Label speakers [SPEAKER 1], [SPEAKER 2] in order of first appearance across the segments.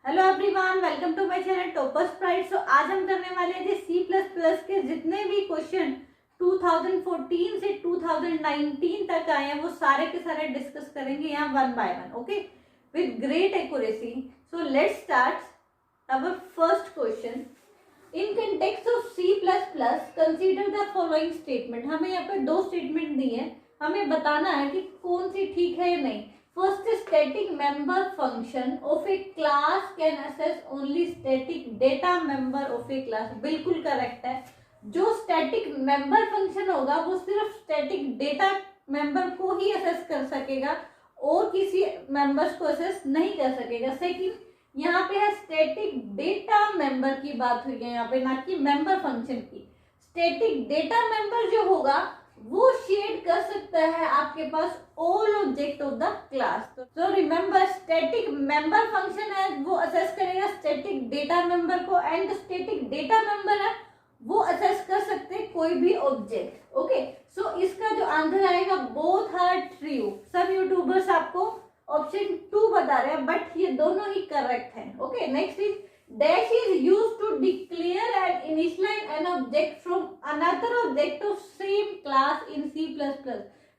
[SPEAKER 1] Hello everyone, welcome to my channel Toppers Pride. So आज हम करने वाले हैं सी प्लस प्लस के जितने भी क्वेश्चन 2014 से 2019 तक आए हैं वो सारे के सारे डिस्कस करेंगे यहाँ one by one, okay, with great accuracy. So let's start our first question. In context of C plus plus consider the following statement. हमें यहाँ पे दो स्टेटमेंट दी है, हमें बताना है कि कौन सी ठीक है या नहीं। First, static member function of a class can access only static data member of a class। बिल्कुल करेक्ट है। जो static member function होगा वो सिर्फ static data member को ही access कर सकेगा और किसी members को access नहीं कर सकेगा। सेकंड, यहाँ पे है static data member की बात हुई है यहाँ पे, ना कि member function की। static data member जो होगा वो शेड कर सकता है आपके पास all object of the class. तो रिमेंबर, स्टैटिक मेंबर फंक्शन है वो असेस करेगा स्टैटिक डेटा मेंबर को, एंड स्टैटिक डेटा मेंबर है वो असेस कर सकते हैं कोई भी ऑब्जेक्ट। ओके, सो इसका जो आंसर आएगा बोथ आर ट्रू। सब यूट्यूबर्स आपको ऑप्शन 2 बता रहे हैं बट ये दोनों ही करेक्ट है। Okay, next is dash is used to declare and initialize an object from another object of same class in C++।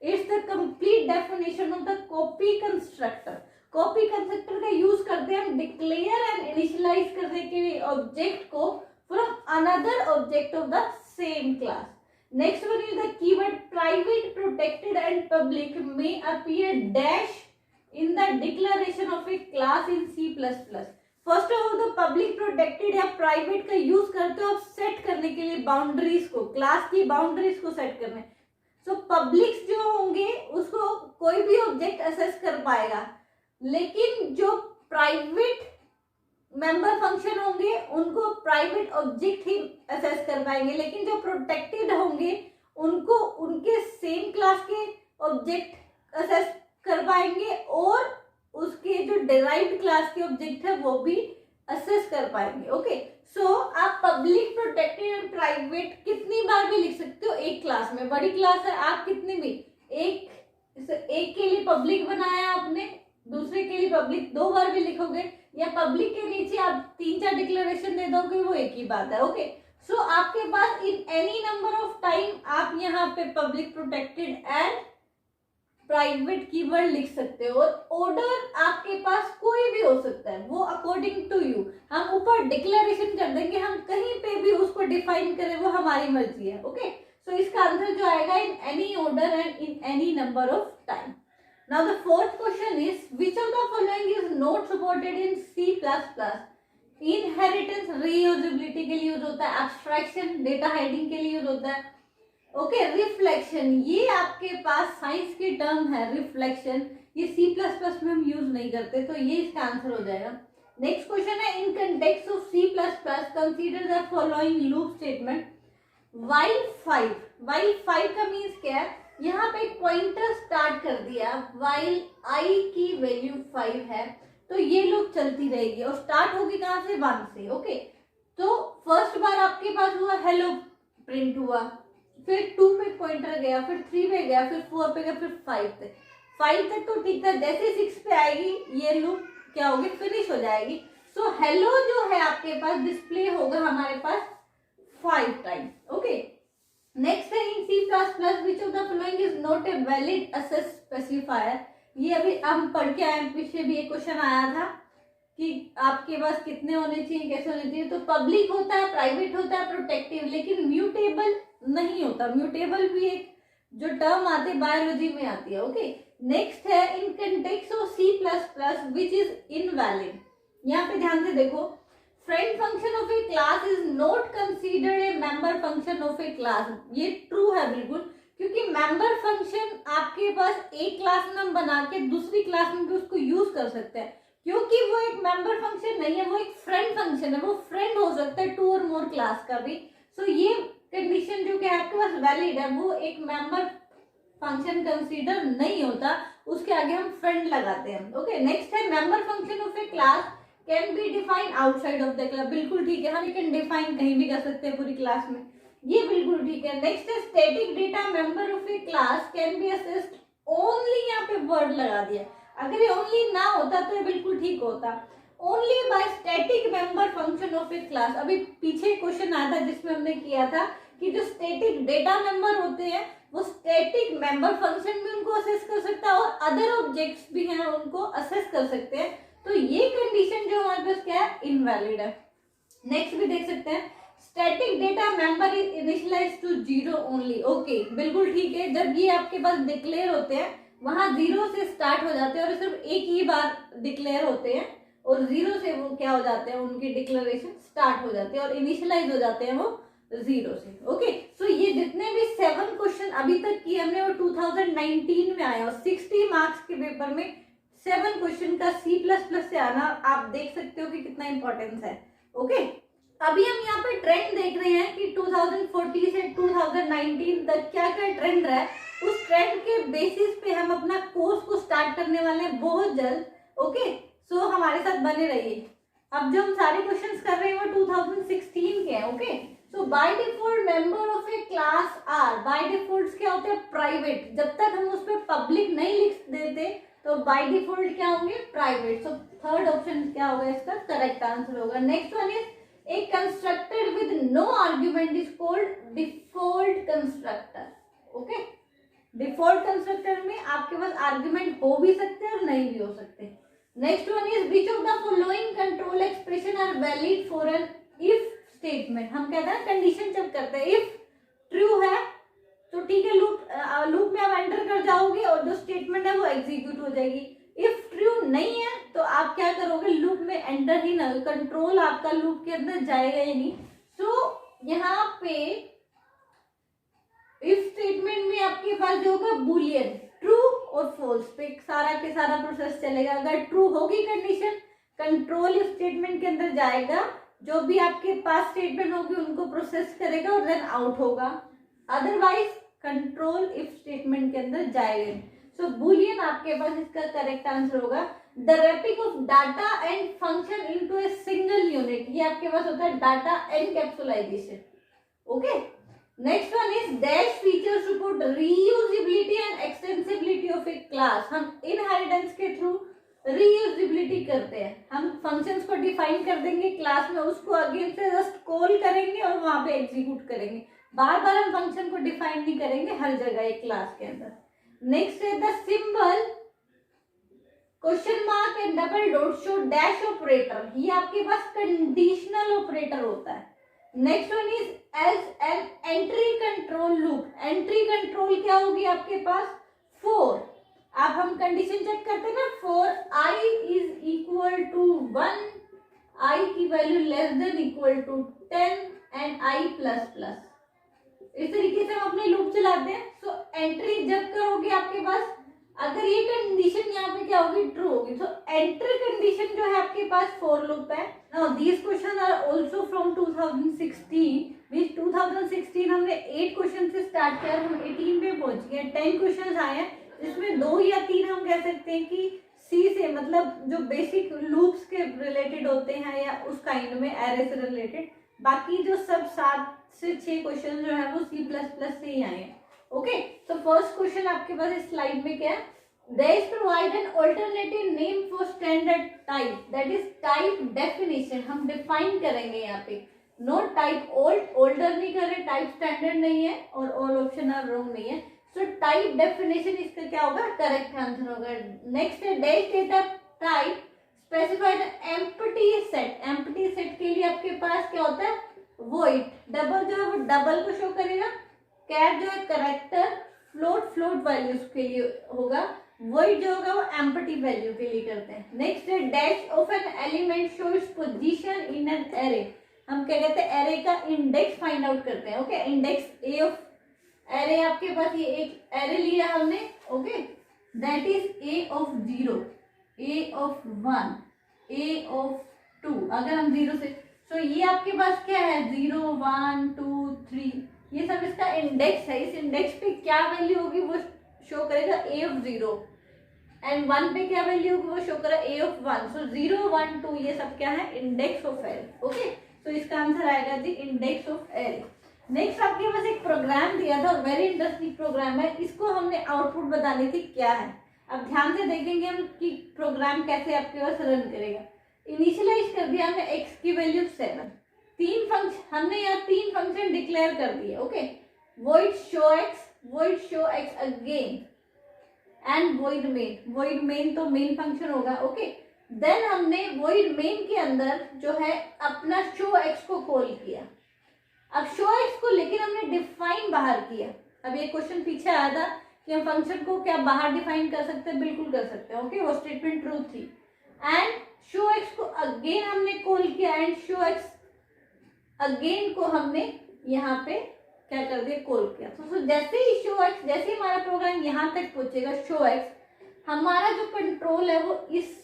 [SPEAKER 1] It's the complete definition of the copy constructor। copy constructor का use करते हैं हम declare and initialize करने के लिए object को from another object of the same class। Next one is the keyword private, protected and public may appear dash in the declaration of a class in C++। First of all, तो public, protected या private का use करते हो आप set करने के लिए boundaries को, क्लास की बाउंड्रीज को सेट करने। सो पब्लिक्स जो होंगे उसको कोई भी ऑब्जेक्ट असेस कर पाएगा, लेकिन जो प्राइवेट मेंबर फंक्शन होंगे उनको प्राइवेट ऑब्जेक्ट ही असेस कर पाएंगे, लेकिन जो प्रोटेक्टेड होंगे उनको उनके सेम क्लास के ऑब्जेक्ट असेस कर पाएंगे और उसके जो डिराइव्ड क्लास के ऑब्जेक्ट है वो भी असेस कर पाएंगे। ओके, सो आप पब्लिक, प्रोटेक्टेड एंड प्राइवेट कितनी बार भी लिख सकते हो एक क्लास में। बड़ी क्लास है, आप कितनी भी एक के लिए पब्लिक बनाया आपने, दूसरे के लिए पब्लिक 2 बार भी लिखोगे, या पब्लिक के नीचे आप 3-4 डिक्लेरेशन दे दोगे, वो एक ही बात है। ओके, सो आपके पास in any number of time आप यहाँ पे public, protected and private keyword लिख सकते हो। और ऑर्डर आपके पास कोई भी हो सकता है, वो अकॉर्डिंग टू यू। हम ऊपर डिक्लेरेशन कर देंगे, हम कहीं पे भी उसको डिफाइन करें, वो हमारी मर्जी है। ओके, सो इसका आंसर जो आएगा in any order and in any number of time. Now the fourth question is which of the following is not supported in C++। Inheritance reusability के लिए यूज होता है, एब्स्ट्रैक्शन डेटा हाइडिंग के लिए use होता है। ओके, रिफ्लेक्शन ये आपके पास साइंस की टर्म है, रिफ्लेक्शन ये C++ में हम यूज नहीं करते, तो ये इसका आंसर हो जाएगा। नेक्स्ट क्वेश्चन है इन context of C++ consider the following loop statement. while 5 का मीन्स क्या है, यहाँ पे पॉइंटर स्टार्ट कर दिया while I की वैल्यू 5 है, तो ये लूप चलती रहेगी और स्टार्ट होगी कहाँ से, 1 से। ओके, तो फर्स्ट बार आपके पास हुआ हेलो प्रिंट हुआ, फिर 2 पे पॉइंटर गया, फिर 3 पे गया, फिर 4 पे गया, फिर 5 तक तो ठीक था। जैसे 6 पे आएगी ये लूप क्या होगी, फिनिश हो जाएगी। सो हेलो जो है आपके पास डिस्प्ले होगा हमारे पास 5 टाइम। ओके, नेक्स्ट है इन C++ which of the following is not a valid assess specifier. ये अभी हम पढ़ के आए, पीछे भी एक क्वेश्चन आया था कि आपके पास कितने होने चाहिए, कैसे होने चाहिए। तो पब्लिक होता है, प्राइवेट होता है, प्रोटेक्टिव, लेकिन म्यूटेबल नहीं होता। म्यूटेबल भी एक जो टर्म आती है बायोलॉजी में आती है। ओके, नेक्स्ट है इन context of C++ which is invalid. यहाँ पे ध्यान से देखो, friend function of a class is not considered A member function of a class. ये ट्रू है बिल्कुल, क्योंकि मेंबर फंक्शन आपके पास एक क्लास में हम बना के दूसरी क्लास में भी उसको यूज कर सकते हैं, क्योंकि वो एक मेंबर फंक्शन नहीं है, वो एक फ्रेंड फंक्शन है। वो फ्रेंड हो सकता है 2 और मोर क्लास का भी। सो ये कंडीशन जो कि आपके पास वैलिड है, वो एक मेंबर फंक्शन कंसीडर नहीं होता, उसके आगे हम फ्रेंड लगाते हैं। ओके, नेक्स्ट है member function of a class can be define outside of the class. बिल्कुल ठीक है, हम कैन डिफाइन कहीं भी कर सकते हैं पूरी क्लास में, ये बिल्कुल ठीक है। नेक्स्ट है static data member of a class can be assessed only, यहाँ पे वर्ड लगा दिया, अगर ये ओनली ना होता तो ये बिल्कुल ठीक होता। Only by static member function of a class. अभी पीछे क्वेश्चन आया था जिसमें हमने किया था कि जो स्टैटिक डेटा मेंबर होते हैं वो स्टैटिक मेंबर फंक्शन भी उनको असेस कर सकता है और अदर ऑब्जेक्ट्स भी हैं उनको असेस कर सकते हैं। तो ये कंडीशन जो हमारे पास क्या है, इनवैलिड है। नेक्स्ट भी देख सकते हैं, static data member is initialized to 0 only. Okay, बिल्कुल ठीक है। जब ये आपके पास डिक्लेयर होते हैं वहां 0 से स्टार्ट हो जाते हैं और सिर्फ एक ही बार डिक्लेयर होते हैं और 0 से वो क्या हो जाते हैं, उनकी डिक्लेरेशन स्टार्ट हो जाती है और इनिशियलाइज हो जाते हैं वो 0 से। ओके, सो ये जितने भी 7 क्वेश्चन अभी तक किए हमने वो 2019 में आए और 60 मार्क्स के पेपर में 7 क्वेश्चन का C++ से आना आप देख सकते हो कि कितना इंपॉर्टेंस है। ओके, अभी हम यहाँ पे ट्रेंड देख रहे हैं कि 2014 से 2019 तक क्या क्या ट्रेंड रहा है। उस ट्रेंड के बेसिस पे हम अपना कोर्स को स्टार्ट करने वाले हैं बहुत जल्द। ओके, सो हमारे साथ बने रहिए। अब जो हम सारे क्वेश्चंस कर रहे हैं वो 2016 के हैं। Okay, so by default member of a class are, by default क्या होते हैं, प्राइवेट। जब तक हम उस पर पब्लिक नहीं लिख देते तो बाय डिफॉल्ट क्या होंगे, प्राइवेट। सो थर्ड ऑप्शन क्या होगा, इसका करेक्ट आंसर होगा। Next one is a constructed with no argument is called default constructor। Okay, default constructor में आपके पास आर्ग्यूमेंट हो भी सकते हैं और नहीं भी हो सकते। Next one is which of the following control expression are valid for an if statement। हम कहते हैं कंडीशन चेक करते हैं, इफ ट्रू है तो ठीक है, लूप में आप एंटर कर जाओगे और जो स्टेटमेंट है वो एग्जीक्यूट हो जाएगी। इफ ट्रू नहीं है तो आप क्या करोगे, लूप में एंटर ही ना, कंट्रोल आपका लूप के अंदर जाएगा ही नहीं। सो यहाँ पे इफ स्टेटमेंट में आपके पास जो होगा बुलियन, ट्रू और फॉल्स पे सारा के सारा प्रोसेस चलेगा। अगर ट्रू होगी कंडीशन, कंट्रोल इफ स्टेटमेंट के अंदर जाएगा, जो भी आपके पास स्टेटमेंट होगी उनको प्रोसेस करेगा और देन आउट होगा। अदरवाइज कंट्रोल इफ स्टेटमेंट के अंदर जाएगा। सो बुलियन आपके पास इसका करेक्ट आंसर होगा। The wrapping of data and function into a single unit, ये आपके पास होता है data encapsulisation. Okay, next one is dash feature support reusability and extensibility of a class. हम इनहेरिटेंस के थ्रू रीयूजेबिलिटी करते हैं, हम फंक्शंस को डिफाइन कर देंगे क्लास में, उसको अगेन से जस्ट कॉल करेंगे और वहां पे एग्जीक्यूट करेंगे। बार बार हम फंक्शन को डिफाइन नहीं करेंगे हर जगह एक क्लास के अंदर। नेक्स्ट है the symbol question mark and double dot show dash operator, ये आपके पास कंडीशनल ऑपरेटर होता है। Next one is as an entry control loop, entry control क्या होगी आपके पास, फॉर, अब हम कंडीशन चेक करते हैं ना, for I is equal to 1, I की वैल्यू less than equal to 10 and I plus plus, इस तरीके से हम अपने लूप चलाते हैं। सो एंट्री जब करोगे आपके पास, अगर ये कंडीशन यहाँ पे क्या होगी, ट्रू होगी, तो एंट्री कंडीशन जो है आपके पास फॉर लूप है। Now these question are also from 2016, means 2016 हमने 8 क्वेश्चन से स्टार्ट किया, हम 18 पे पहुंच गए, 10 क्वेश्चन आए हैं, जिसमें 2 या 3 हम कह सकते हैं कि सी से, मतलब जो बेसिक लूप्स के रिलेटेड होते हैं या उस काइंड में एरे से रिलेटेड, बाकी जो सब 7 से 6 क्वेश्चन जो है वो C++ से ही आए हैं। ओके, तो फर्स्ट क्वेश्चन आपके पास इस स्लाइड में क्या है, there is provide an alternative name for standard type, that is type definition, हम डिफाइन करेंगे यहाँ पे, नोट टाइप ओल्ड, ओल्डर नहीं कर रहे, टाइप स्टैंडर्ड नहीं है और ऑल ऑप्शन आर रॉन्ग नहीं है। सो टाइप डेफिनेशन इसका क्या होगा, करेक्ट आंसर होगा। नेक्स्ट है dash data type specified empty set, empty set के लिए आपके पास क्या होता है, वॉइड, डबल जो है वो डबल को शो करेगा, कैर जो है करेक्टर, फ्लोट फ्लोट वैल्यूज के लिए होगा, वॉइड जो होगा वो एम्प्टी वैल्यू के लिए करते हैं। नेक्स्ट है dash of an element shows position in an array, हम क्या कहते हैं, एरे का इंडेक्स फाइंड आउट करते हैं। Okay, index A of array, आपके पास ये एक एरे लिया हमने, okay, that is a of 0, A of 1, A of 2, अगर हम 0 से, सो ये आपके पास क्या है, 0 1 2 3, ये सब इसका इंडेक्स है। इस इंडेक्स पे क्या वैल्यू होगी वो शो करेगा ए ऑफ 0, एंड 1 पे क्या वैल्यू होगी वो शो करेगा ए ऑफ 1। सो 0 1 2 ये सब क्या है, इंडेक्स ऑफ एरे। ओके, तो इसका आंसर आएगा जी इंडेक्स ऑफ एरे। नेक्स्ट आपके पास एक प्रोग्राम दिया था, वेरी इंटरेस्टिंग प्रोग्राम है, इसको हमने आउटपुट बतानी थी क्या है। अब ध्यान से देखेंगे हम कि प्रोग्राम कैसे आपके पास रन करेगा। इनिशियलाइज कर दिया हमने x की वैल्यू 7, हमने यहाँ तीन फंक्शन डिक्लेयर कर दिए, okay, void show x again and void main तो मेन फंक्शन होगा, ओके। देन हमने void main के अंदर जो है अपना show x को कॉल किया। अब show x को लेकिन हमने डिफाइन बाहर किया। अब ये क्वेश्चन पीछे आया था कि हम फंक्शन को क्या बाहर डिफाइन कर सकते हैं, बिल्कुल कर सकते हैं, ओके, वो स्टेटमेंट ट्रू थी। एंड show x को अगेन हमने कॉल किया एंड show x अगेन को हमने यहाँ पे क्या कर दिया, कॉल किया। तो जैसे ही show x, जैसे ही हमारा प्रोग्राम यहाँ तक पहुंचेगा show x, हमारा जो कंट्रोल है वो इस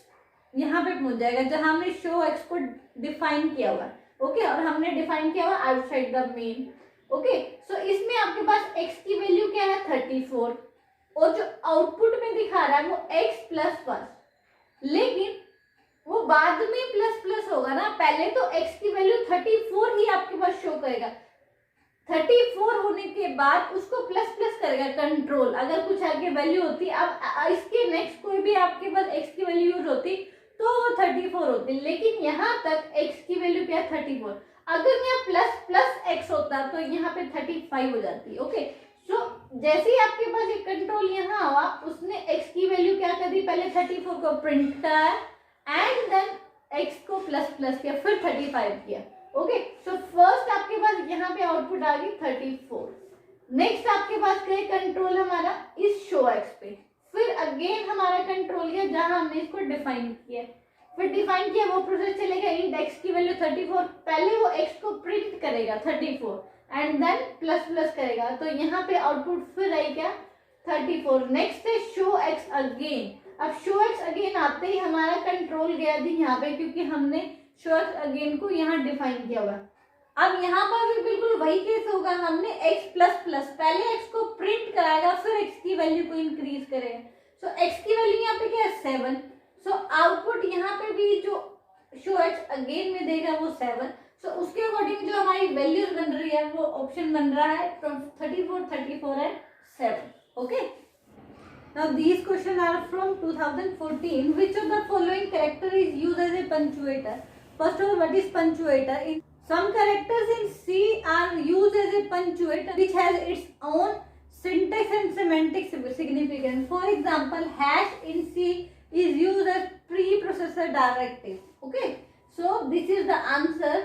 [SPEAKER 1] यहाँ पे पहुंच जाएगा जहां हमने show x को डिफाइन किया हुआ, ओके, और हमने डिफाइन किया हुआ आउटसाइड द मेन, ओके। सो इसमें आपके पास x की वैल्यू क्या है 34 और जो आउटपुट में दिखा रहा है वो x प्लस 1, लेकिन वो बाद में प्लस प्लस होगा ना, पहले तो x की वैल्यू 34 ही आपके पास शो करेगा, 34 होने के बाद उसको प्लस प्लस करेगा कंट्रोल, अगर कुछ आगे वैल्यू होती। अब इसके नेक्स्ट कोई भी आपके पास x की वैल्यू यूज होती तो वो 34 होती, लेकिन यहाँ तक x की वैल्यू क्या है 34। अगर यहाँ प्लस प्लस x होता तो यहाँ पे 35 हो जाती, ओके। सो जैसे ही आपके पास एक कंट्रोल यहाँ हुआ, उसने x की वैल्यू क्या कर दी, पहले 34 को प्रिंट कराया एंड देन x को प्लस प्लस किया, फिर 35 किया, ओके। सो फर्स्ट आपके पास यहाँ पे आउटपुट आ गई 34। नेक्स्ट आपके पास क्या कंट्रोल हमारा इस शो x पे, फिर अगेन हमारा कंट्रोल किया जहां हमने इसको डिफाइन किया, फिर डिफाइन किया वो प्रोसेस चलेगा इंट x की वैल्यू 34, पहले वो x को प्रिंट करेगा 34 एंड देन प्लस प्लस करेगा, तो यहाँ पे आउटपुट फिर आई क्या 34। नेक्स्ट है शो x अगेन। अब शो एक्स अगेन आते ही हमारा कंट्रोल गया थी यहाँ पे, क्योंकि हमने शो एक्स अगेन को यहाँ डिफाइन किया हुआ। अब यहाँ पर भी बिल्कुल वही केस होगा, हमने x प्लस प्लस पहले x को प्रिंट कराएगा, फिर x की वैल्यू को इंक्रीज करेगा। सो x की वैल्यू यहाँ पे क्या है 7। सो आउटपुट यहाँ पे भी जो शो एक्स अगेन में देगा वो 7। सो उसके अकॉर्डिंग जो हमारी वैल्यूज बन रही है वो ऑप्शन बन रहा है 34, 34 and 7, okay. Now these questions are from 2014. Which of the following character is used as a punctuator? First of all, what is punctuator? Some characters in C are used as a punctuator which has its own syntax and semantic significance. For example, hash in C is used as preprocessor directive. Okay, so this is the answer.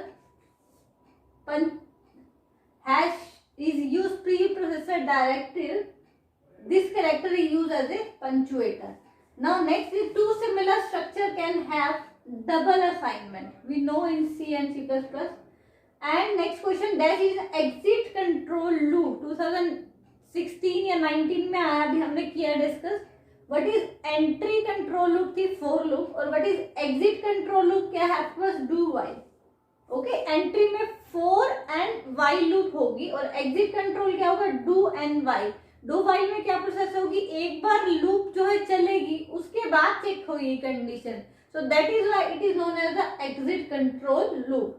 [SPEAKER 1] Hash is used preprocessor directive. This character is used as a punctuator. Now next is two similar structure can have double assignment. We know in C and C++. And next question, that is exit control loop. 2016 या 19 में आया, अभी हमने किया discuss. What is entry control loop थी for loop, और what is exit control loop क्या है आपके पास do while, ओके। एंट्री में for and while loop होगी और exit control क्या होगा do and while। Do while में क्या प्रोसेस होगी, एक बार लूप जो है चलेगी उसके बाद चेक होगी condition, so that is why it is known as the exit control loop.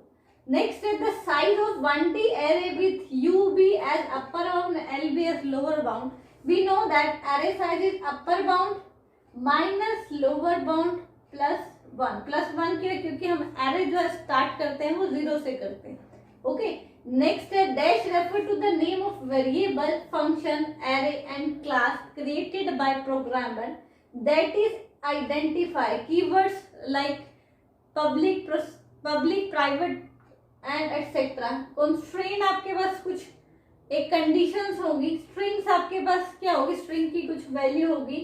[SPEAKER 1] Next है the size of 1D array with UB as upper bound and LB as lower bound. We know that array size is upper bound minus lower bound plus 1 क्यों, क्योंकि हम array जो है start करते हैं वो 0 से करते हैं, ओके। Next है dash refer to the name of variable, function, array and class created by programmer that is identify keywords like public, private and etc. Constraint आपके पास कुछ एक conditions होगी, strings आपके पास क्या होगी, string की कुछ value होगी,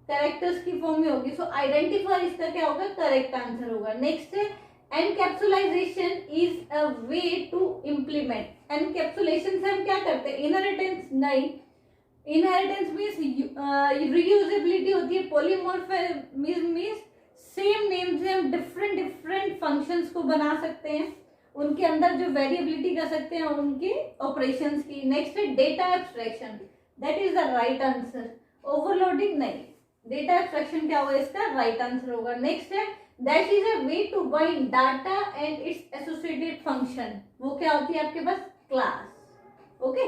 [SPEAKER 1] characters की form में होगी, so identify इसका क्या होगा, correct answer होगा। Next है encapsulisation is a way to implement. Encapsulation से हम क्या करते हैं, इनहेरिटेंस नहीं, इनहेरिटेंस मीन्स रीयूजेबिलिटी होती है, पॉलीमॉर्फिज्म मीन्स सेम नेम से हम डिफरेंट फंक्शंस को बना सकते हैं, उनके अंदर जो वेरिएबिलिटी कर सकते हैं उनके ऑपरेशंस की। नेक्स्ट है data abstraction, that is the right answer. Overloading नहीं, डेटा एब्स्ट्रैक्शन क्या होगा, इसका राइट आंसर होगा। नेक्स्ट है that is a way to bind data and its associated function, वो क्या होती है आपके पास, class, okay।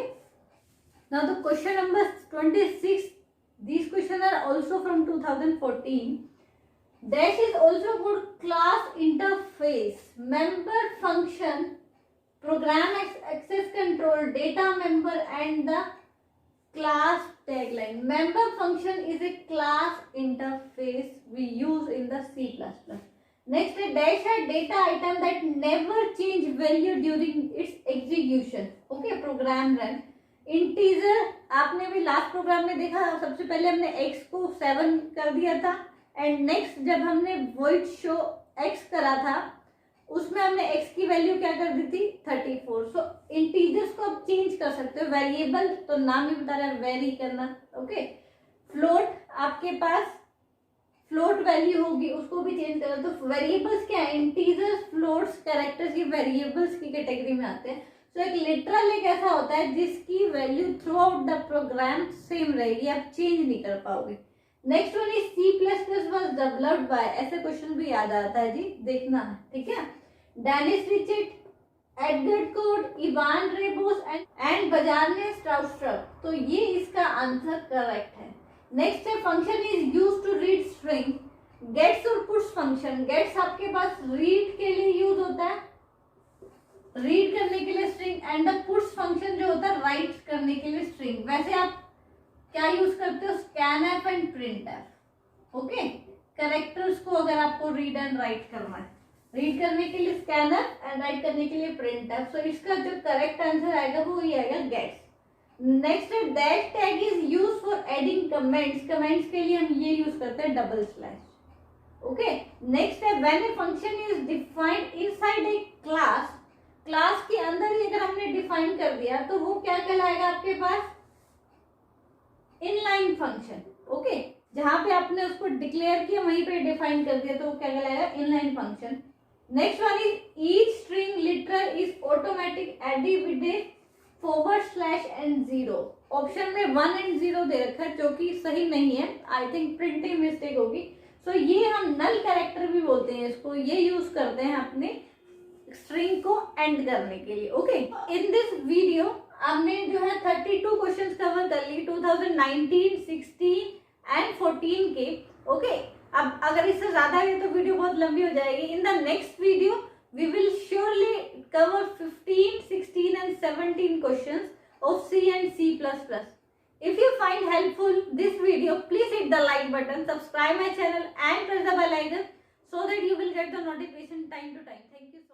[SPEAKER 1] now the question number 26, these questions are also from 2014. Dash is also called class interface, member function, program access control, data member and the class tagline. Member function is a class interface we use in the C++. Next, a dash है data item that never change value during its execution. Okay, program run. Integer आपने भी last programme में देखा, सबसे पहले हमने x को 7 कर दिया था एंड नेक्स्ट जब हमने void show x करा था उसमें हमने x की वैल्यू क्या कर दी थी 34. सो इंटीजर्स को आप चेंज कर सकते हो. वेरिएबल तो नाम ही बता रहा है वेरी करना. ओके, फ्लोट आपके पास फ्लोट वैल्यू होगी उसको भी चेंज करना. तो वेरिएबल्स क्या है, इंटीजर्स, फ्लोट्स, कैरेक्टर्स, ये वेरिएबल्स की कैटेगरी में आते हैं. तो एक लिटरल एक ऐसा होता है जिसकी value throughout the program same रहेगी, आप चेंज नहीं कर पाओगे. Next one is C++ was developed by, ऐसे क्वेश्चन भी याद आता है जी, देखना है. ठीक है, Dennis Ritchie, Edgar Codd, Ivan रेबोस एंड बजारने स्ट्राउस्ट्रक. तो ये इसका आंसर करेक्ट है. नेक्स्ट है function is used to read string. Gets और पुट्स फंक्शन. गेट्स आपके पास रीड के लिए यूज होता है, रीड करने के लिए string, and the puts function जो होता है राइट करने के लिए स्ट्रिंग. वैसे आप क्या यूज करते हो, scanf and printf. Okay, characters को अगर आपको रीड एंड राइट करना है, रीड करने के लिए स्कैनएफ एंड राइट करने के लिए प्रिंटएफ. सो इसका जो करेक्ट आंसर आएगा वो ये आएगा गेट्स. नेक्स्ट है dash tag is use for adding comments. Comments के लिए हम ये यूज करते हैं डबल स्लैश. ओके, नेक्स्ट है when a function is defined inside a class. Class के अंदर ही अगर हमने डिफाइन कर दिया तो वो क्या कहलाएगा आपके पास, इनलाइन फंक्शन. ओके, जहां पे आपने उसको डिक्लेयर किया वहीं पे डिफाइन कर दिया तो वो क्या कहलाएगा, inline function. Next one is each string literal is automatic added with a forward slash and 0. Option में 1 एंड 0 दे रखा है जो कि सही नहीं है, आई थिंक प्रिंटिंग मिस्टेक होगी. सो ये हम नल कैरेक्टर भी बोलते हैं इसको, ये यूज करते हैं अपने स्ट्रिंग को एंड करने के लिए. ओके, इन दिस वीडियो हमने जो है 32 क्वेश्चंस कवर कर ली 2019, 16 एंड 14 के. ओके, अब अगर इससे ज्यादा है तो वीडियो बहुत लंबी हो जाएगी. In the next video we will surely cover 15, 16 and 17 questions of C and C++. If you find helpful this video, please hit the like button, subscribe my channel and press the bell icon so that you will get the notification time to time. Thank you so much.